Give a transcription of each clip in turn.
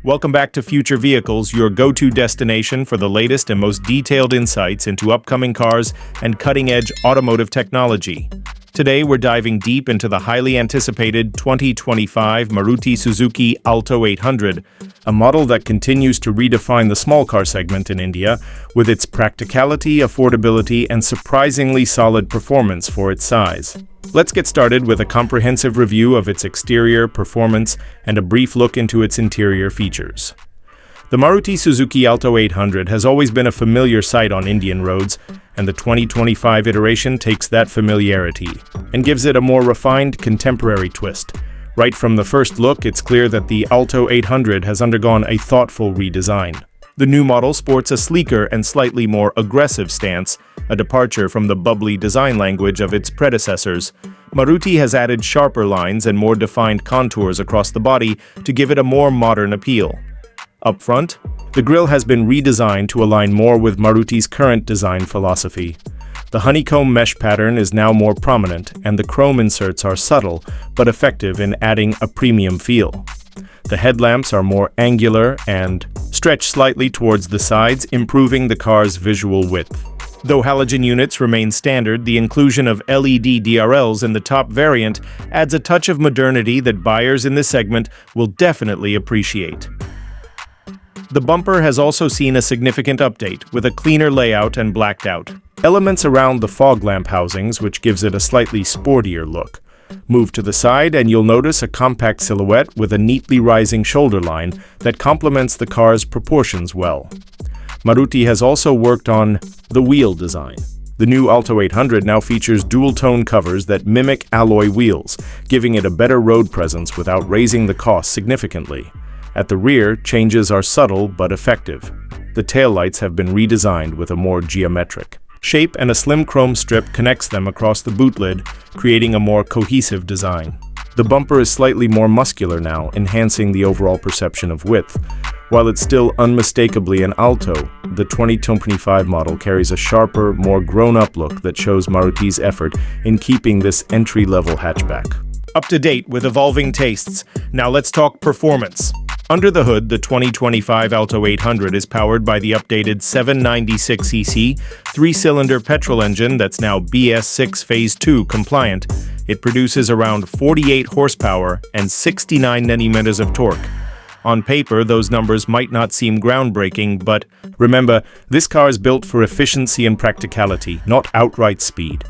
Welcome back to Future Vehicles, your go-to destination for the latest and most detailed insights into upcoming cars and cutting-edge automotive technology. Today, we're diving deep into the highly anticipated 2025 Maruti Suzuki Alto 800, a model that continues to redefine the small car segment in India with its practicality, affordability, and surprisingly solid performance for its size. Let's get started with a comprehensive review of its exterior, performance, and a brief look into its interior features. The Maruti Suzuki Alto 800 has always been a familiar sight on Indian roads, and the 2025 iteration takes that familiarity and gives it a more refined, contemporary twist. Right from the first look, it's clear that the Alto 800 has undergone a thoughtful redesign. The new model sports a sleeker and slightly more aggressive stance, a departure from the bubbly design language of its predecessors. Maruti has added sharper lines and more defined contours across the body to give it a more modern appeal. Up front, the grille has been redesigned to align more with Maruti's current design philosophy. The honeycomb mesh pattern is now more prominent, and the chrome inserts are subtle but effective in adding a premium feel. The headlamps are more angular and stretch slightly towards the sides, improving the car's visual width. Though halogen units remain standard, the inclusion of LED DRLs in the top variant adds a touch of modernity that buyers in this segment will definitely appreciate. The bumper has also seen a significant update, with a cleaner layout and blacked out. Elements around the fog lamp housings, which gives it a slightly sportier look. Move to the side and you'll notice a compact silhouette with a neatly rising shoulder line that complements the car's proportions well. Maruti has also worked on the wheel design. The new Alto 800 now features dual-tone covers that mimic alloy wheels, giving it a better road presence without raising the cost significantly. At the rear, changes are subtle but effective. The taillights have been redesigned with a more geometric shape, and a slim chrome strip connects them across the boot lid, creating a more cohesive design. The bumper is slightly more muscular now, enhancing the overall perception of width. While it's still unmistakably an Alto, the 2025 model carries a sharper, more grown-up look that shows Maruti's effort in keeping this entry-level hatchback up to date with evolving tastes. Now let's talk performance. Under the hood, the 2025 Alto 800 is powered by the updated 796cc three-cylinder petrol engine that's now BS6 Phase 2 compliant. It produces around 48 horsepower and 69 Nm of torque. On paper, those numbers might not seem groundbreaking, but remember, this car is built for efficiency and practicality, not outright speed.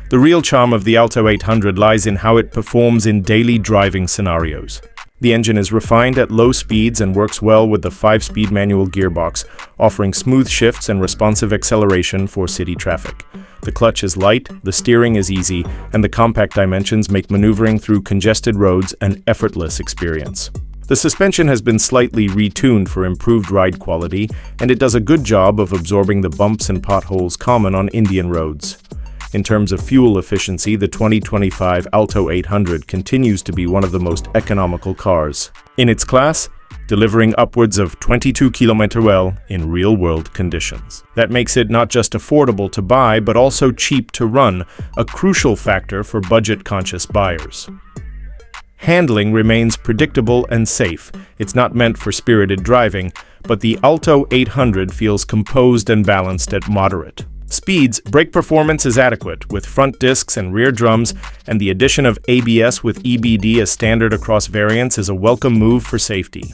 The real charm of the Alto 800 lies in how it performs in daily driving scenarios. The engine is refined at low speeds and works well with the 5-speed manual gearbox, offering smooth shifts and responsive acceleration for city traffic. The clutch is light, the steering is easy, and the compact dimensions make maneuvering through congested roads an effortless experience. The suspension has been slightly retuned for improved ride quality, and it does a good job of absorbing the bumps and potholes common on Indian roads. In terms of fuel efficiency, the 2025 Alto 800 continues to be one of the most economical cars in its class, delivering upwards of 22 km/h in real-world conditions. That makes it not just affordable to buy, but also cheap to run, a crucial factor for budget-conscious buyers. Handling remains predictable and safe. It's not meant for spirited driving, but the Alto 800 feels composed and balanced at moderate speeds. Brake performance is adequate, with front discs and rear drums, and the addition of ABS with EBD as standard across variants is a welcome move for safety.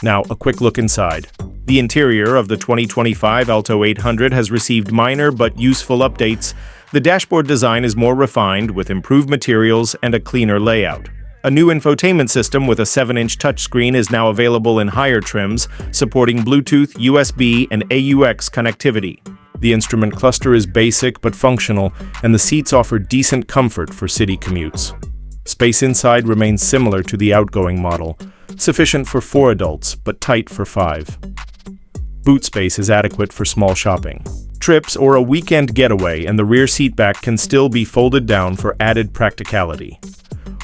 Now, a quick look inside. The interior of the 2025 Alto 800 has received minor but useful updates. The dashboard design is more refined, with improved materials and a cleaner layout. A new infotainment system with a 7-inch touchscreen is now available in higher trims, supporting Bluetooth, USB, and AUX connectivity. The instrument cluster is basic but functional, and the seats offer decent comfort for city commutes. Space inside remains similar to the outgoing model, sufficient for 4 adults but tight for 5. Boot space is adequate for small shopping, trips, or a weekend getaway, and the rear seat back can still be folded down for added practicality.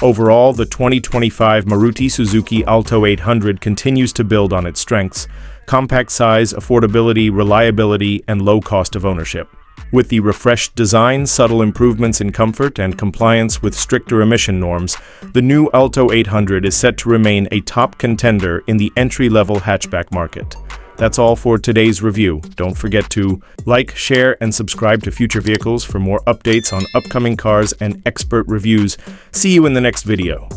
Overall, the 2025 Maruti Suzuki Alto 800 continues to build on its strengths: compact size, affordability, reliability, and low cost of ownership. With the refreshed design, subtle improvements in comfort, and compliance with stricter emission norms, the new Alto 800 is set to remain a top contender in the entry-level hatchback market. That's all for today's review. Don't forget to like, share, and subscribe to Future Vehicles for more updates on upcoming cars and expert reviews. See you in the next video.